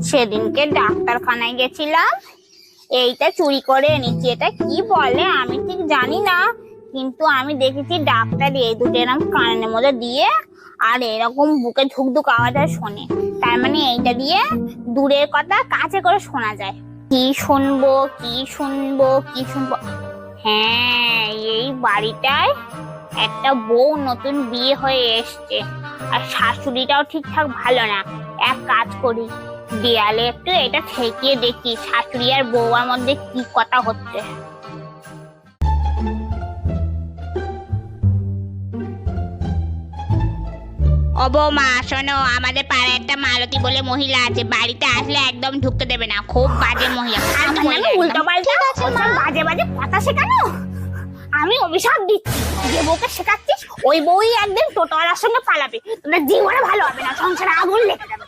সেদিনকে ডাক্তারখানায় গেছিলাম, এইটা চুরি করে এনেছি। এটা কি বলে আমি ঠিক জানি না, কিন্তু আমি দেখেছি ডাক্তার এই দুটো এরকম কানের মধ্যে দিয়ে আর এরকম বুকে ধুক ধুক আওয়াজটা শোনে। তার মানে এইটা দিয়ে দূরের কথা কাছে করে শোনা যায়। কি শুনবো কি শুনবো কি শুনবো? হ্যাঁ, এই বাড়িটায় একটা বউ নতুন বিয়ে হয়ে এসছে, আর শাশুড়িটাও ঠিকঠাক ভালো না। এক কাজ করি, দেয়ালে একটু এটা ঠেকিয়ে দেখি শাশুড়ি আর বউয়ার মধ্যে কি কথা হচ্ছে। ও বৌমা শোনো, আমাদের পাড়ায় একটা মালতী বলে মহিলা আছে, বাড়িতে আসলে একদম ঢুকতে দেবে না, খুব বাজে মহিলা। উল্টো পাল্টা বাজে বাজে কথা শেখানো। আমি অভিশাপ দিচ্ছি, যে বউকে শেখাচ্ছিস ওই বউই একদিন টোটোওয়ালার সঙ্গে পালাবে, তোদের জীবনে ভালো হবে না, সংসারে আগুন লেগে যাবে।